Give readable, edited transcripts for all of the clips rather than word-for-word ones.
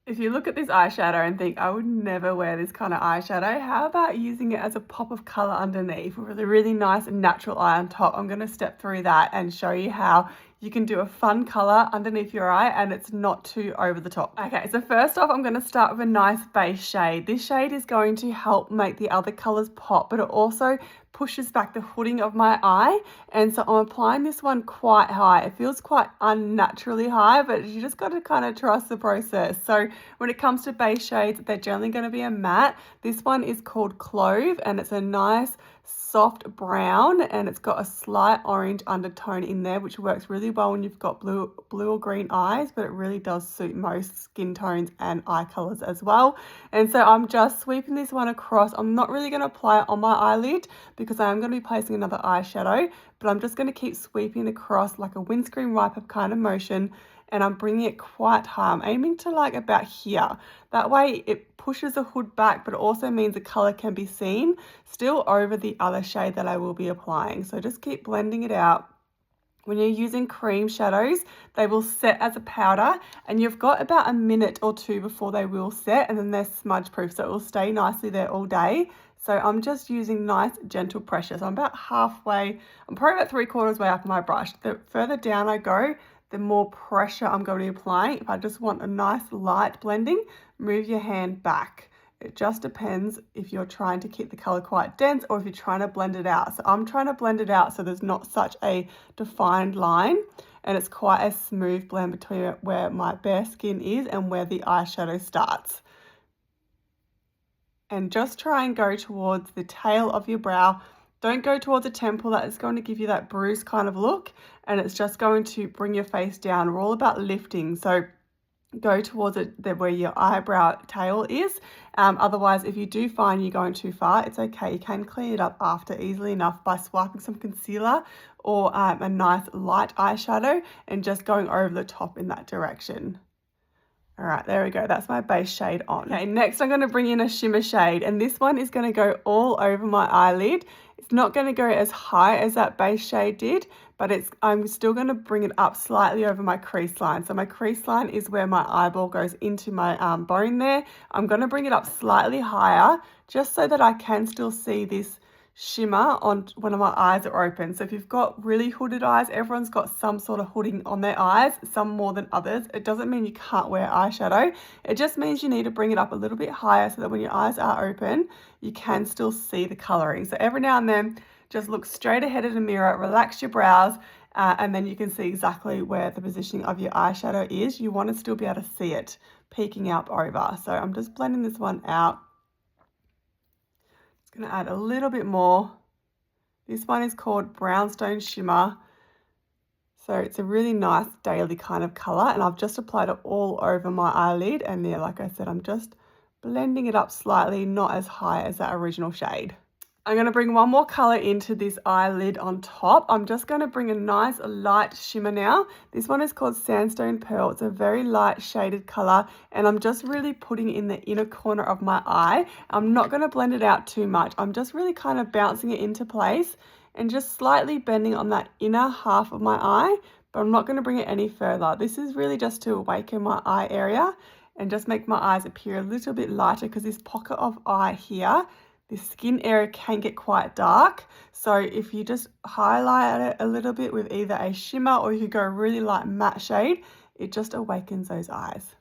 If you look at this eyeshadow and think, I would never wear this kind of eyeshadow, how about using it as a pop of color underneath with a really nice natural eye on top? I'm going to step through that and show you how you can do a fun color underneath your eye and it's not too over the top. Okay, so first off, I'm going to start with a nice base shade. This shade is going to help make the other colors pop, but it also pushes back the hooding of my eye. And so I'm applying this one quite high. It feels quite unnaturally high, but you just got to kind of trust the process. So when it comes to base shades, they're generally going to be a matte. This one is called Clove and it's a nice soft brown and it's got a slight orange undertone in there, which works really well when you've got blue or green eyes, but it really does suit most skin tones and eye colors as well. And so I'm just sweeping this one across. I'm not really going to apply it on my eyelid because I am going to be placing another eyeshadow, but I'm just going to keep sweeping across like a windscreen wiper kind of motion, and I'm bringing it quite high. I'm aiming to like about here. That way it pushes the hood back, but it also means the color can be seen still over the other shade that I will be applying. So just keep blending it out. When you're using cream shadows, they will set as a powder and you've got about a minute or two before they will set, and then they're smudge proof, so it will stay nicely there all day. So I'm just using nice gentle pressure. So I'm about halfway, I'm probably about 3/4 way up my brush. The further down I go, the more pressure I'm going to be applying. If I just want a nice light blending, move your hand back. It just depends if you're trying to keep the color quite dense or if you're trying to blend it out. So I'm trying to blend it out so there's not such a defined line and it's quite a smooth blend between where my bare skin is and where the eyeshadow starts. And just try and go towards the tail of your brow. Don't go towards the temple. That is going to give you that bruised kind of look and it's just going to bring your face down. We're all about lifting. So go towards it where your eyebrow tail is. Otherwise, if you do find you're going too far, it's okay. You can clean it up after easily enough by swiping some concealer or a nice light eyeshadow and just going over the top in that direction. All right, there we go. That's my base shade on. Okay, next I'm going to bring in a shimmer shade, and this one is going to go all over my eyelid. It's not going to go as high as that base shade did, but I'm still going to bring it up slightly over my crease line. So my crease line is where my eyeball goes into my bone there. I'm going to bring it up slightly higher just so that I can still see this shimmer on one of my eyes are open. So if you've got really hooded eyes, everyone's got some sort of hooding on their eyes, some more than others. It doesn't mean you can't wear eyeshadow. It just means you need to bring it up a little bit higher so that when your eyes are open, you can still see the coloring. So every now and then, just look straight ahead in the mirror, relax your brows, and then you can see exactly where the positioning of your eyeshadow is. You want to still be able to see it peeking out over. So I'm just blending this one out. Going to add a little bit more. This one is called Brownstone Shimmer. So it's a really nice daily kind of color, and I've just applied it all over my eyelid, and there, like I said, I'm just blending it up slightly, not as high as that original shade. I'm going to bring one more color into this eyelid on top. I'm just going to bring a nice light shimmer now. This one is called Sandstone Pearl. It's a very light shaded color, and I'm just really putting it in the inner corner of my eye. I'm not going to blend it out too much. I'm just really kind of bouncing it into place and just slightly bending on that inner half of my eye, but I'm not going to bring it any further. This is really just to awaken my eye area and just make my eyes appear a little bit lighter, because this pocket of eye here, the skin area can get quite dark. So if you just highlight it a little bit with either a shimmer or you could go a really light matte shade, it just awakens those eyes.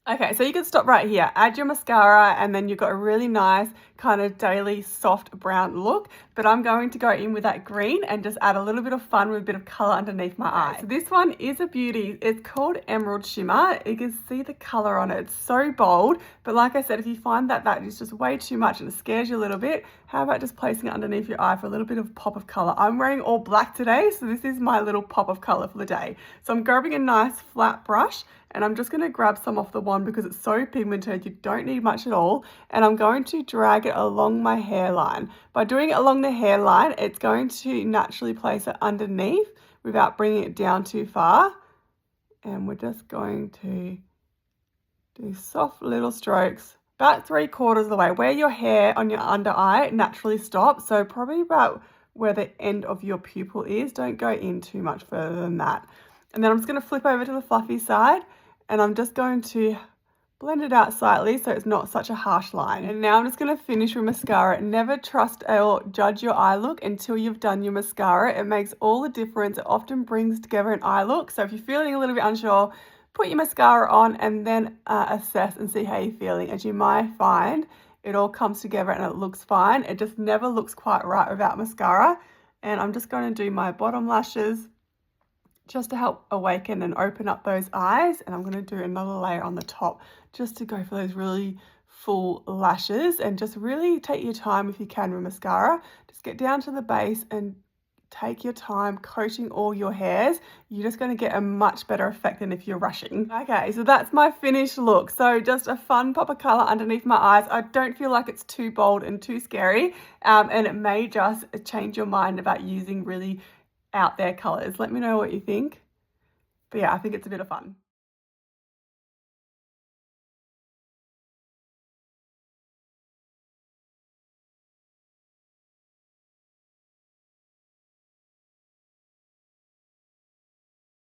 Okay, so you can stop right here, add your mascara, and then you've got a really nice kind of daily soft brown look. But I'm going to go in with that green and just add a little bit of fun with a bit of color underneath my eye. So this one is a beauty. It's called Emerald Shimmer. You can see the color on it. It's so bold. But like I said, if you find that is just way too much and it scares you a little bit, how about just placing it underneath your eye for a little bit of pop of color? I'm wearing all black today, so this is my little pop of color for the day. So I'm grabbing a nice flat brush, and I'm just going to grab some off the wand because it's so pigmented, you don't need much at all. And I'm going to drag it along my hairline. By doing it along the hairline, it's going to naturally place it underneath without bringing it down too far. And we're just going to do soft little strokes, about 3/4 of the way, where your hair on your under eye naturally stops. So probably about where the end of your pupil is. Don't go in too much further than that. And then I'm just going to flip over to the fluffy side, and I'm just going to blend it out slightly so it's not such a harsh line. And now I'm just going to finish with mascara. Never trust or judge your eye look until you've done your mascara. It makes all the difference. It often brings together an eye look. So if you're feeling a little bit unsure, put your mascara on and then assess and see how you're feeling. As you might find, it all comes together and it looks fine. It just never looks quite right without mascara. And I'm just going to do my bottom lashes just to help awaken and open up those eyes. And I'm going to do another layer on the top just to go for those really full lashes, and just really take your time if you can with mascara. Just get down to the base and take your time coating all your hairs. You're just going to get a much better effect than if you're rushing. Okay, so that's my finished look. So just a fun pop of color underneath my eyes. I don't feel like it's too bold and too scary, and it may just change your mind about using really out there colors. Let me know what you think. But yeah, I think it's a bit of fun.